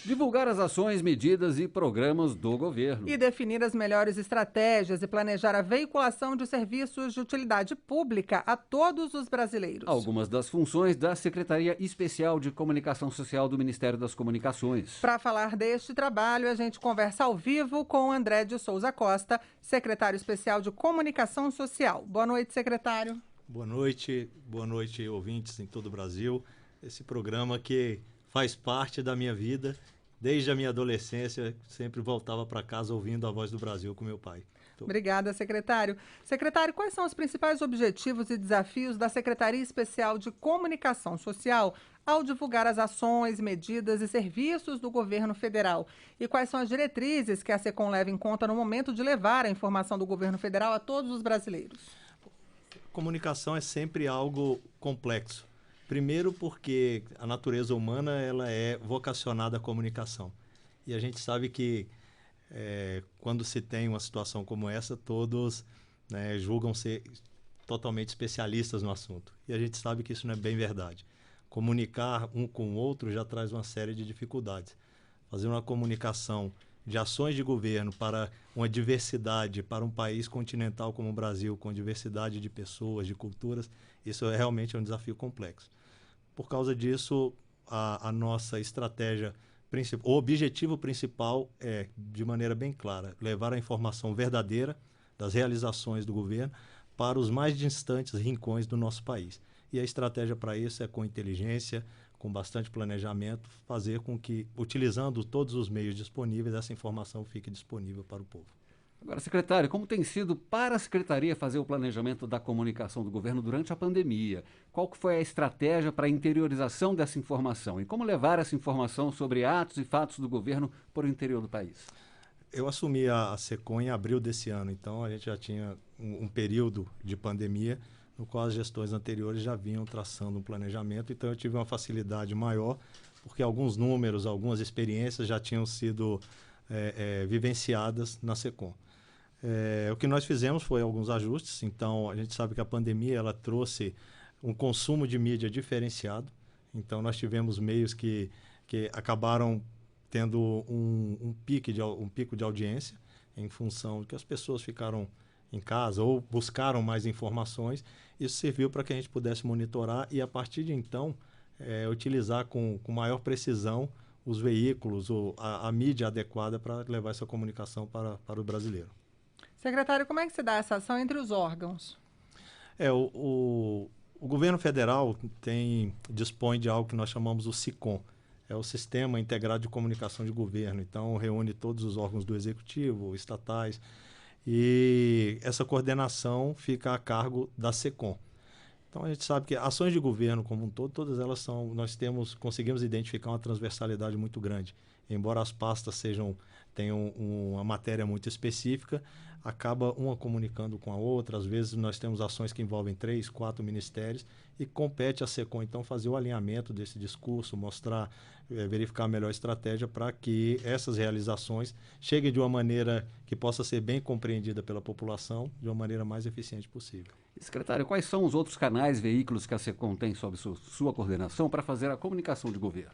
Divulgar as ações, medidas e programas do governo. E definir as melhores estratégias e planejar a veiculação de serviços de utilidade pública a todos os brasileiros. Algumas das funções da Secretaria Especial de Comunicação Social do Ministério das Comunicações. Para falar deste trabalho, a gente conversa ao vivo com André de Souza Costa, secretário especial de Comunicação Social. Boa noite, secretário. Boa noite, ouvintes em todo o Brasil. Esse programa que faz parte da minha vida. Desde a minha adolescência, sempre voltava para casa ouvindo a Voz do Brasil com meu pai. Obrigada, secretário. Secretário, quais são os principais objetivos e desafios da Secretaria Especial de Comunicação Social ao divulgar as ações, medidas e serviços do governo federal? E quais são as diretrizes que a SECOM leva em conta no momento de levar a informação do governo federal a todos os brasileiros? Comunicação é sempre algo complexo. Primeiro porque a natureza humana ela é vocacionada à comunicação. E a gente sabe que quando se tem uma situação como essa, todos julgam ser totalmente especialistas no assunto. E a gente sabe que isso não é bem verdade. Comunicar um com o outro já traz uma série de dificuldades. Fazer uma comunicação de ações de governo para uma diversidade, para um país continental como o Brasil, com diversidade de pessoas, de culturas, isso realmente é um desafio complexo. Por causa disso, a nossa estratégia, o objetivo principal é, de maneira bem clara, levar a informação verdadeira das realizações do governo para os mais distantes rincões do nosso país. E a estratégia para isso é com inteligência, com bastante planejamento, fazer com que, utilizando todos os meios disponíveis, essa informação fique disponível para o povo. Agora, secretário, como tem sido para a Secretaria fazer o planejamento da comunicação do governo durante a pandemia? Qual que foi a estratégia para a interiorização dessa informação? E como levar essa informação sobre atos e fatos do governo para o interior do país? Eu assumi a SECOM em abril desse ano, então a gente já tinha um período de pandemia no qual as gestões anteriores já vinham traçando um planejamento, então eu tive uma facilidade maior, porque alguns números, algumas experiências já tinham sido vivenciadas na SECOM. O que nós fizemos foi alguns ajustes, então a gente sabe que a pandemia ela trouxe um consumo de mídia diferenciado, então nós tivemos meios que acabaram tendo um pico de audiência em função de que as pessoas ficaram em casa ou buscaram mais informações. Isso serviu para que a gente pudesse monitorar e, a partir de então, utilizar com maior precisão os veículos, ou a mídia adequada para levar essa comunicação para o brasileiro. Secretário, como é que se dá essa ação entre os órgãos? O governo federal dispõe de algo que nós chamamos o SICOM, é o Sistema Integrado de Comunicação de Governo. Então, reúne todos os órgãos do Executivo, estatais, e essa coordenação fica a cargo da SECOM. Então, a gente sabe que ações de governo como um todo, todas elas conseguimos identificar uma transversalidade muito grande. Embora as pastas tenham uma matéria muito específica, acaba uma comunicando com a outra. Às vezes nós temos ações que envolvem 3, 4 ministérios e compete à SECOM, então, fazer o alinhamento desse discurso, mostrar, verificar a melhor estratégia para que essas realizações cheguem de uma maneira que possa ser bem compreendida pela população, de uma maneira mais eficiente possível. Secretário, quais são os outros canais, veículos que a SECOM tem sob sua coordenação para fazer a comunicação de governo?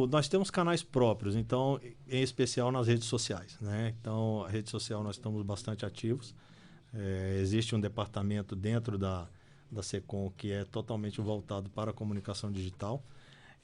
Nós temos canais próprios, então, em especial nas redes sociais, né? Então, a rede social nós estamos bastante ativos. Existe um departamento dentro da SECOM que é totalmente voltado para a comunicação digital.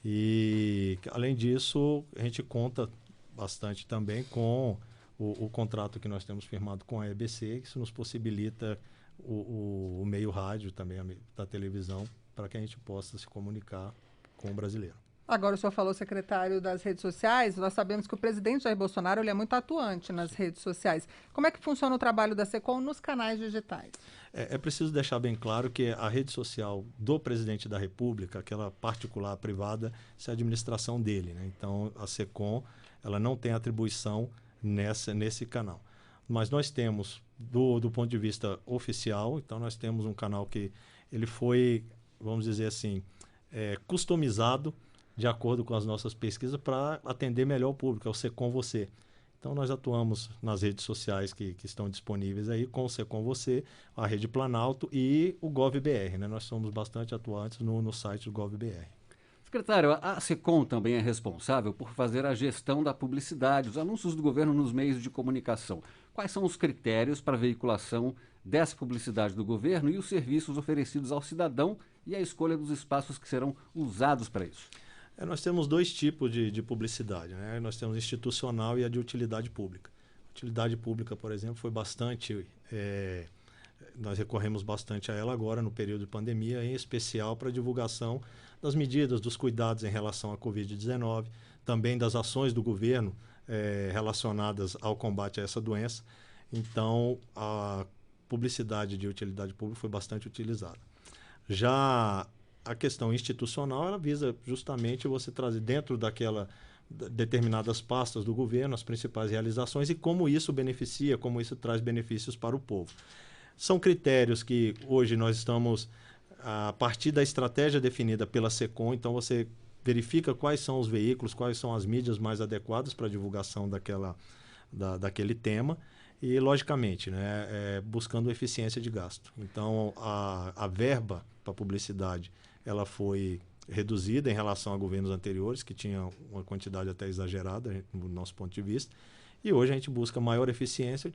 E, além disso, a gente conta bastante também com o contrato que nós temos firmado com a EBC, que isso nos possibilita o meio rádio também, da televisão, para que a gente possa se comunicar com o brasileiro. Agora, o senhor falou, secretário, das redes sociais. Nós sabemos que o presidente Jair Bolsonaro ele é muito atuante nas redes sociais. Como é que funciona o trabalho da SECOM nos canais digitais? É preciso deixar bem claro que a rede social do presidente da República, aquela particular, privada, isso é a administração dele, né? Então, a SECOM ela não tem atribuição nesse canal. Mas nós temos, do ponto de vista oficial, então nós temos um canal que ele foi, vamos dizer assim, customizado de acordo com as nossas pesquisas para atender melhor o público, é o SECOM Você. Então, nós atuamos nas redes sociais que estão disponíveis aí, com o SECOM Você, a Rede Planalto e o GovBR, né? Nós somos bastante atuantes no site do GovBR. Secretário, a SECOM também é responsável por fazer a gestão da publicidade, os anúncios do governo nos meios de comunicação. Quais são os critérios para a veiculação dessa publicidade do governo e os serviços oferecidos ao cidadão e a escolha dos espaços que serão usados para isso? Nós temos dois tipos de publicidade, né? Nós temos institucional e a de utilidade pública. Utilidade pública, por exemplo, foi bastante... nós recorremos bastante a ela agora no período de pandemia, em especial para a divulgação das medidas, dos cuidados em relação à Covid-19, também das ações do governo relacionadas ao combate a essa doença. Então, a publicidade de utilidade pública foi bastante utilizada. Já a questão institucional, ela visa justamente você trazer dentro daquela determinadas pastas do governo as principais realizações e como isso beneficia, como isso traz benefícios para o povo. São critérios que hoje nós estamos, a partir da estratégia definida pela SECOM, então você verifica quais são os veículos, quais são as mídias mais adequadas para a divulgação daquele tema e, logicamente, né, buscando eficiência de gasto. Então, a verba para publicidade ela foi reduzida em relação a governos anteriores, que tinham uma quantidade até exagerada, no nosso ponto de vista, e hoje a gente busca maior eficiência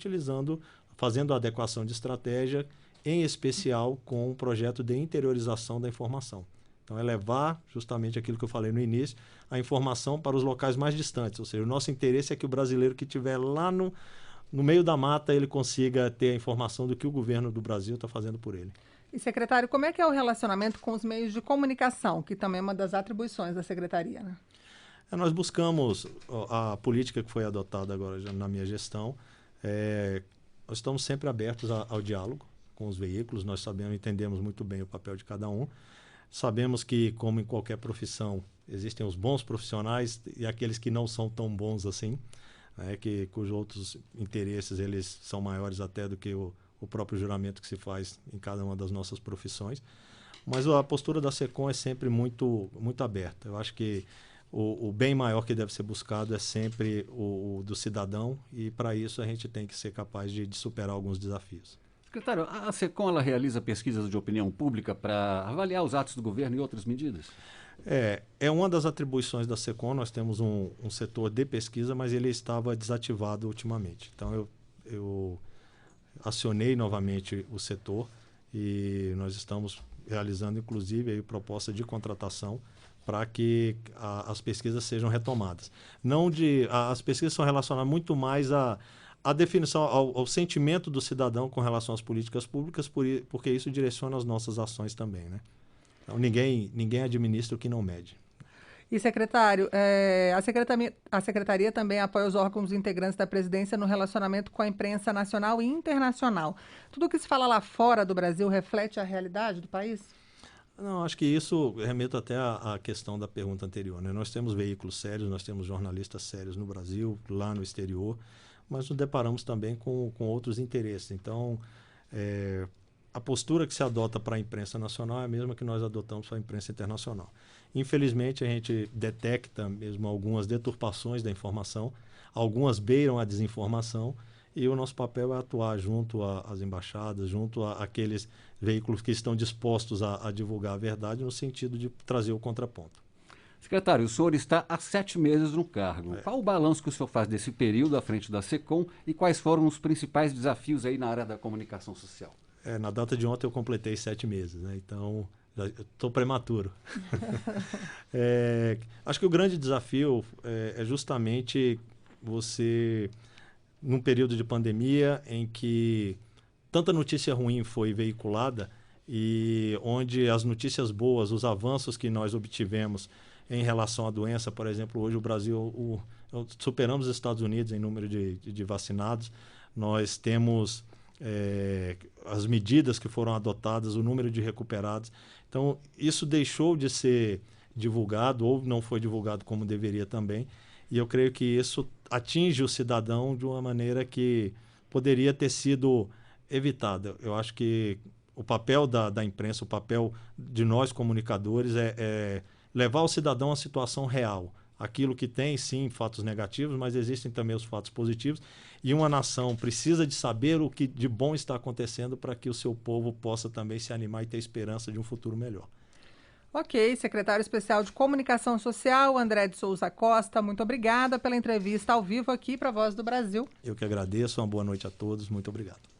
fazendo a adequação de estratégia, em especial com um projeto de interiorização da informação. Então, é levar justamente aquilo que eu falei no início, a informação para os locais mais distantes. Ou seja, o nosso interesse é que o brasileiro que estiver lá no meio da mata, ele consiga ter a informação do que o governo do Brasil está fazendo por ele. E, secretário, como é que é o relacionamento com os meios de comunicação, que também é uma das atribuições da secretaria, né? Nós buscamos a política que foi adotada agora já na minha gestão. Nós estamos sempre abertos ao diálogo com os veículos, nós entendemos muito bem o papel de cada um. Sabemos que, como em qualquer profissão, existem os bons profissionais e aqueles que não são tão bons assim, né, cujos outros interesses eles são maiores até do que o próprio juramento que se faz em cada uma das nossas profissões. Mas a postura da SECOM é sempre muito, muito aberta. Eu acho que o bem maior que deve ser buscado é sempre o do cidadão e, para isso, a gente tem que ser capaz de superar alguns desafios. Secretário, a SECOM ela realiza pesquisas de opinião pública para avaliar os atos do governo e outras medidas? É uma das atribuições da SECOM. Nós temos um setor de pesquisa, mas ele estava desativado ultimamente. Então, eu acionei novamente o setor e nós estamos realizando, inclusive, aí, proposta de contratação para que as pesquisas sejam retomadas. As pesquisas são relacionadas muito mais à definição, ao sentimento do cidadão com relação às políticas públicas, porque isso direciona as nossas ações também, né? Então, ninguém administra o que não mede. E, secretário, a secretaria também apoia os órgãos integrantes da presidência no relacionamento com a imprensa nacional e internacional. Tudo o que se fala lá fora do Brasil reflete a realidade do país? Não, acho que isso remete até à questão da pergunta anterior, né? Nós temos veículos sérios, nós temos jornalistas sérios no Brasil, lá no exterior, mas nos deparamos também com outros interesses. Então, a postura que se adota para a imprensa nacional é a mesma que nós adotamos para a imprensa internacional. Infelizmente, a gente detecta mesmo algumas deturpações da informação, algumas beiram a desinformação, e o nosso papel é atuar junto às embaixadas, junto àqueles veículos que estão dispostos a divulgar a verdade, no sentido de trazer o contraponto. Secretário, o senhor está há 7 meses no cargo. Qual o balanço que o senhor faz desse período à frente da SECOM e quais foram os principais desafios aí na área da comunicação social? Na data de ontem eu completei 7 meses, né? Então estou prematuro. Acho que o grande desafio é justamente você, num período de pandemia em que tanta notícia ruim foi veiculada e onde as notícias boas, os avanços que nós obtivemos em relação à doença, por exemplo, hoje o Brasil, superamos os Estados Unidos em número de vacinados, nós temos as medidas que foram adotadas, o número de recuperados. Então, isso deixou de ser divulgado ou não foi divulgado como deveria também. E eu creio que isso atinge o cidadão de uma maneira que poderia ter sido evitada. Eu acho que o papel da imprensa, o papel de nós comunicadores é levar o cidadão à situação real. Aquilo que tem, sim, fatos negativos, mas existem também os fatos positivos. E uma nação precisa de saber o que de bom está acontecendo para que o seu povo possa também se animar e ter esperança de um futuro melhor. Ok, secretário especial de Comunicação Social, André de Souza Costa, muito obrigada pela entrevista ao vivo aqui para a Voz do Brasil. Eu que agradeço, uma boa noite a todos, muito obrigado.